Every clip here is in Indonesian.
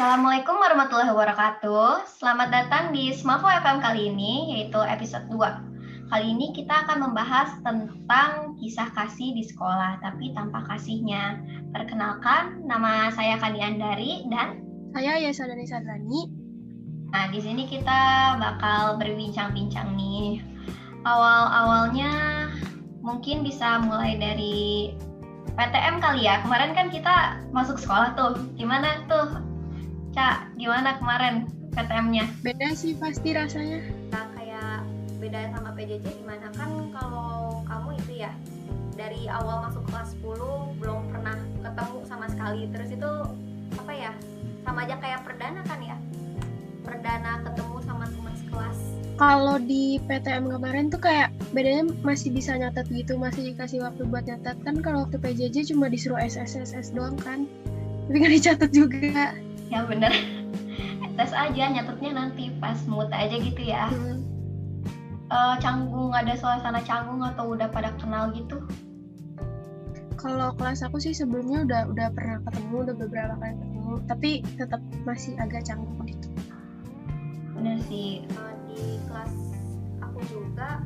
Assalamualaikum warahmatullahi wabarakatuh. Selamat datang di Smafo FM kali ini, yaitu episode 2. Kali ini kita akan membahas tentang kisah kasih di sekolah, tapi tanpa kasihnya. Perkenalkan, nama saya Kani Andari dan saya Yesa Dani Sadrani. Nah, di sini kita bakal berbincang-bincang nih. Awal-awalnya mungkin bisa mulai dari PTM kali ya. Kemarin kan kita masuk sekolah tuh. Gimana tuh, Cak? Gimana kemarin PTM-nya? Beda sih pasti rasanya. Nah, kayak beda sama PJJ gimana? Kan kalau kamu itu ya, dari awal masuk kelas 10 belum pernah ketemu sama sekali. Terus itu apa ya? Sama aja kayak perdana kan ya? Perdana ketemu sama teman sekelas. Kalau di PTM kemarin tuh kayak bedanya masih bisa nyatet gitu, masih dikasih waktu buat nyatet. Kan kalau waktu PJJ cuma disuruh SSSS doang kan, tapi nggak dicatat juga. Ya bener, tes aja, nyatetnya nanti pas mood aja gitu ya. Canggung, ada suasana canggung atau udah pada kenal gitu? Kalau kelas aku sih sebelumnya udah pernah ketemu, udah beberapa kali ketemu, tapi tetap masih agak canggung gitu. Bener sih, di kelas aku juga,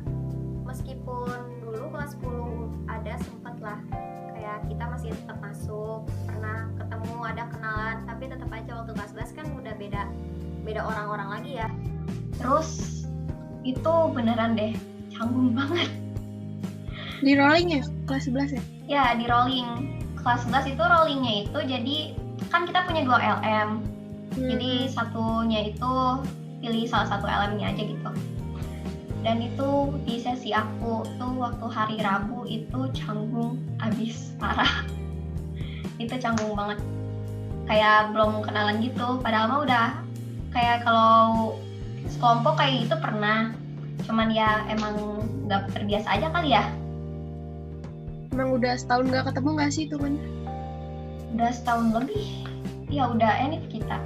meskipun dulu kelas 10 ada sempet lah, kayak kita masih tetap masuk, pernah ketemu, ada kenalan, tapi tetap aja waktu kelas 11 kan udah beda orang-orang lagi ya. Terus itu beneran deh canggung banget. Di rolling ya kelas 11 ya? Ya, di rolling. Kelas 11 itu rollingnya itu jadi kan kita punya 2 LM. Jadi satunya itu pilih salah satu LM-nya aja gitu. Dan itu di sesi aku tuh waktu hari Rabu itu canggung abis parah. Itu canggung banget. Kayak belum kenalan gitu, padahal mah udah kayak kalau sekelompok kayak gitu pernah. Cuman ya emang gak terbiasa aja kali ya. Emang udah setahun gak ketemu gak sih tuh kan? Udah setahun lebih. Ya udah enif kita.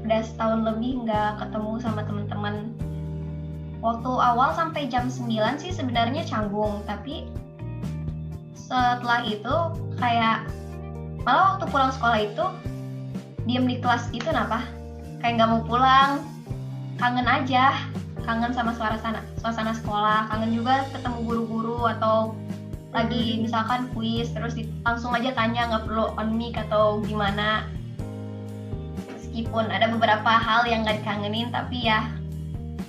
Udah setahun lebih gak ketemu sama teman-teman. Waktu awal sampai jam 9 sih sebenarnya canggung, tapi setelah itu kayak malah waktu pulang sekolah itu diem di kelas gitu kenapa? Kayak gak mau pulang, kangen aja, kangen sama suasana sekolah, kangen juga ketemu guru-guru atau lagi misalkan kuis terus langsung aja tanya, gak perlu on mic atau gimana. Meskipun ada beberapa hal yang gak dikangenin, tapi ya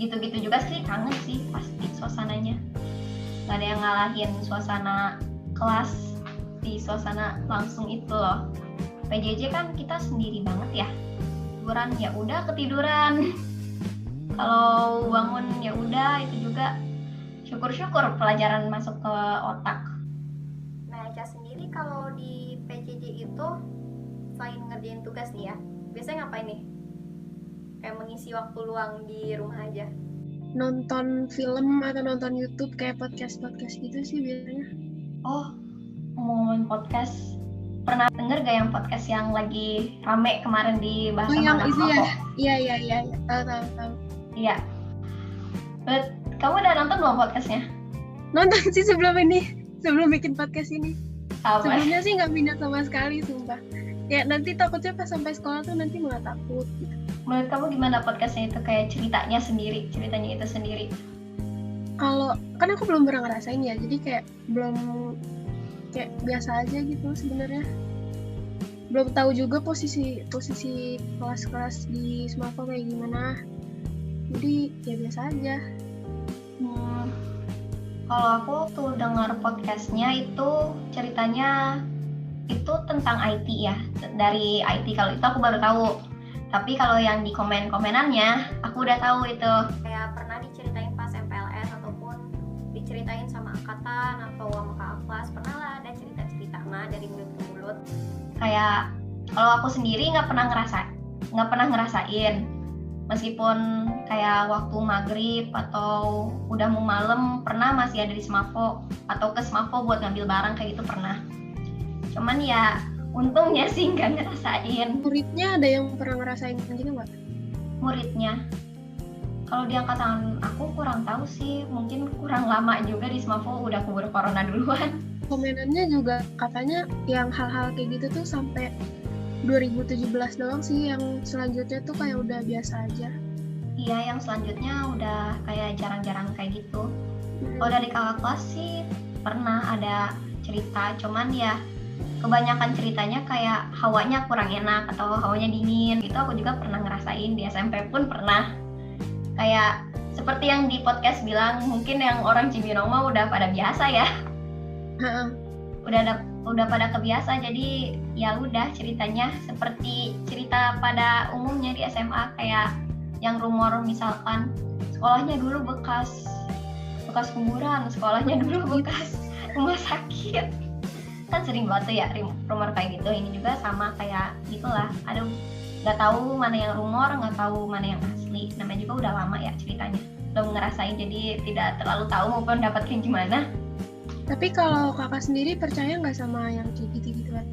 gitu-gitu juga sih, kangen sih pasti suasananya. Gak ada yang ngalahin suasana kelas di suasana langsung itu loh. PJJ kan kita sendiri banget ya, tiduran ya udah ketiduran. Kalau bangun ya udah, itu juga syukur-syukur pelajaran masuk ke otak. Nah, Eca sendiri kalau di PJJ itu selain ngerjain tugas nih ya, biasanya ngapain nih? Kayak mengisi waktu luang di rumah aja. Nonton film atau nonton YouTube kayak podcast gitu sih biasanya. Oh, ngomongin podcast, pernah denger gak yang podcast yang lagi rame kemarin di bahasa yang mana? itu ya? Iya. Tahu. Iya. Kamu udah nonton belum podcastnya? Nonton sih sebelum bikin podcast ini. Apa? Sebelumnya sih nggak minat sama sekali, sumpah. Ya nanti takutnya pas sampai sekolah tuh nanti malah takut gitu. Menurut kamu gimana podcastnya itu, kayak ceritanya itu sendiri? Kalau kan aku belum pernah ngerasain ya, jadi kayak belum, kayak biasa aja gitu sebenarnya. Belum tahu juga posisi kelas-kelas di Smafo kayak gimana. Jadi ya biasa aja. Kalau aku tuh dengar podcastnya itu ceritanya itu tentang IT ya, dari IT. Kalau itu aku baru tahu. Tapi kalau yang di komen-komenannya aku udah tahu itu. Kayak pernah diceritain pas MPLS ataupun diceritain sama angkatan atau sama kakak kelas, pernah lah ada cerita-cerita mah dari mulut ke mulut. Kayak kalau aku sendiri nggak pernah ngerasain. Meskipun kayak waktu maghrib atau udah mau malam pernah masih ada di Smafo atau ke Smafo buat ngambil barang kayak gitu pernah. Cuman ya untungnya sih nggak ngerasain. Muridnya ada yang pernah ngerasain gitu nggak? Muridnya? Kalau di angkatan aku kurang tahu sih, mungkin kurang lama juga di Smafo, udah keburu corona duluan. Komenannya juga katanya yang hal-hal kayak gitu tuh sampai 2017 doang sih, yang selanjutnya tuh kayak udah biasa aja. Iya, yang selanjutnya udah kayak jarang-jarang kayak gitu. Kalau dari kakak kelas sih pernah ada cerita, cuman ya kebanyakan ceritanya kayak hawanya kurang enak atau hawanya dingin gitu. Aku juga pernah ngerasain, di SMP pun pernah. Kayak seperti yang di podcast bilang, mungkin yang orang Cibinong mah udah pada biasa ya. Udah pada kebiasa, jadi ya udah ceritanya seperti cerita pada umumnya di SMA, kayak yang rumor misalkan sekolahnya dulu bekas kuburan, sekolahnya dulu bekas rumah sakit, kan sering banget tuh ya rumor kayak gitu. Ini juga sama kayak gitulah, aduh nggak tahu mana yang rumor, nggak tahu mana yang asli, namanya juga udah lama ya ceritanya, belum ngerasain, jadi tidak terlalu tahu mau pendapatnya gimana. Tapi kalau kakak sendiri percaya nggak sama yang kayak gitu-gituan?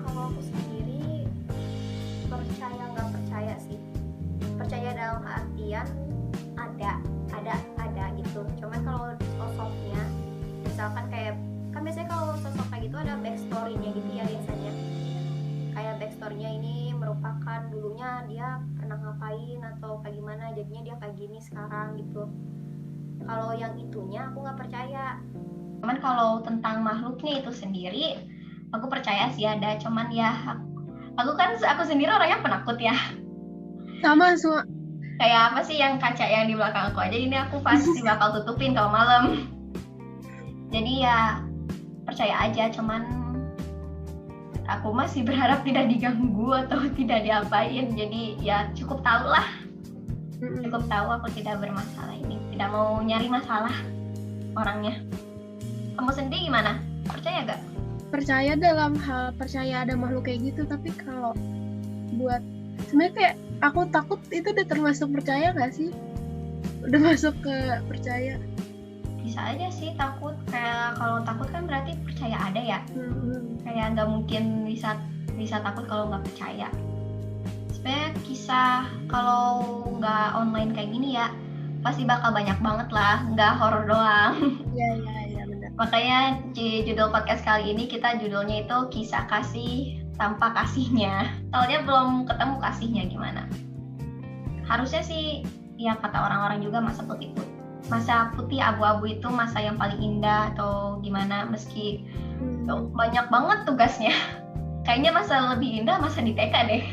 Kalau aku sendiri percaya nggak percaya sih. Percaya dalam artian ada gitu. Cuman kalau sosoknya, misalkan kayak kan biasanya kalau sosok kayak gitu ada backstory-nya gitu ya biasanya. Kayak backstory-nya ini merupakan dulunya dia pernah ngapain atau kayak gimana jadinya dia kayak gini sekarang gitu. Kalau yang itunya aku nggak percaya. Cuman kalau tentang makhluknya itu sendiri, aku percaya sih ada. Cuman ya aku sendiri orangnya penakut ya. Sama semua. Kayak apa sih yang kaca yang di belakang aku aja ini aku pasti bakal tutupin kalau malam. Jadi ya percaya aja. Cuman aku masih berharap tidak diganggu atau tidak diapain. Jadi ya cukup tahu lah. Cukup tahu aku tidak bermasalah ini, tidak mau nyari masalah orangnya. Kamu sendiri gimana? Percaya gak? Percaya dalam hal percaya ada makhluk kayak gitu, tapi kalau buat sebenarnya kayak aku takut itu udah termasuk percaya gak sih? Udah masuk ke percaya? Bisa aja sih takut, kayak kalau takut kan berarti percaya ada ya. Kayak nggak mungkin bisa takut kalau nggak percaya. Sebenarnya kisah kalau nggak online kayak gini ya pasti bakal banyak banget lah, nggak horor doang. Iya benar. Makanya di judul podcast kali ini kita judulnya itu kisah kasih tanpa kasihnya. Soalnya belum ketemu kasihnya gimana. Harusnya sih ya kata orang-orang juga masa putih abu-abu itu masa yang paling indah atau gimana, meski banyak banget tugasnya. Kayaknya masa lebih indah masa di TK deh.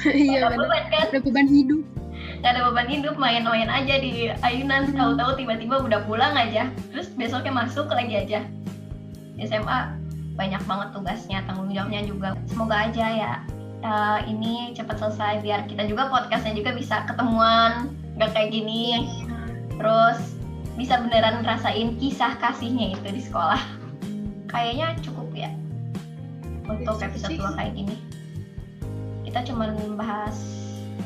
Iya benar. Ada beban hidup. Gak ada beban hidup, main-main aja di ayunan, tahu-tahu tiba-tiba udah pulang aja, terus besoknya masuk lagi aja. Di SMA banyak banget tugasnya, tanggung jawabnya juga. Semoga aja ya ini cepat selesai biar kita juga podcastnya juga bisa ketemuan, gak kayak gini. Terus bisa beneran ngerasain kisah kasihnya itu di sekolah. Kayaknya cukup ya untuk episode 2 kayak gini. Kita cuma bahas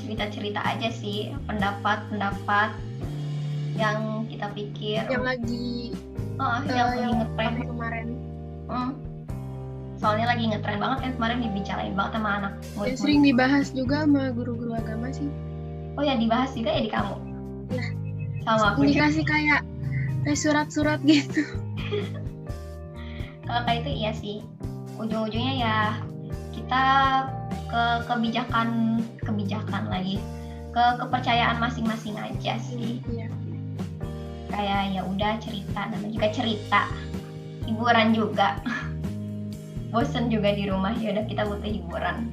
cerita-cerita aja sih, pendapat yang kita pikir yang lagi ngetren kemarin. Soalnya lagi ngetren banget kan kemarin, dibicarain banget sama anak murid. Sering dibahas juga sama guru-guru agama sih. Oh ya, dibahas juga ya di kamu? Ya. Sama aku. Dikasih kayak surat-surat gitu. Kalau kayak itu iya sih. Ujung-ujungnya ya kita ke kebijakan lagi, ke kepercayaan masing-masing aja sih. Iya. Kayak ya udah cerita, namanya juga cerita, hiburan juga. Bosen juga di rumah, ya udah kita butuh hiburan.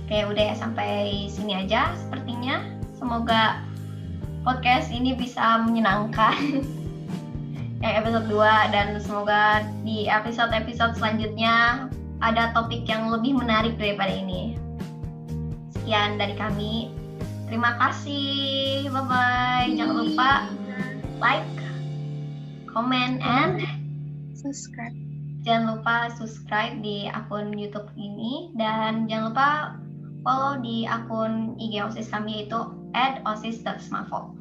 Kayak udah ya, sampai sini aja sepertinya. Semoga podcast ini bisa menyenangkan yang episode 2, dan semoga di episode-episode selanjutnya ada topik yang lebih menarik daripada ini. Sekian dari kami. Terima kasih. Bye-bye. Jangan lupa like, comment, and subscribe. Jangan lupa subscribe di akun YouTube ini, dan jangan lupa follow di akun IG OSIS kami, yaitu @osis.smafo.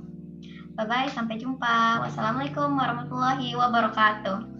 Bye-bye, sampai jumpa. Wassalamualaikum warahmatullahi wabarakatuh.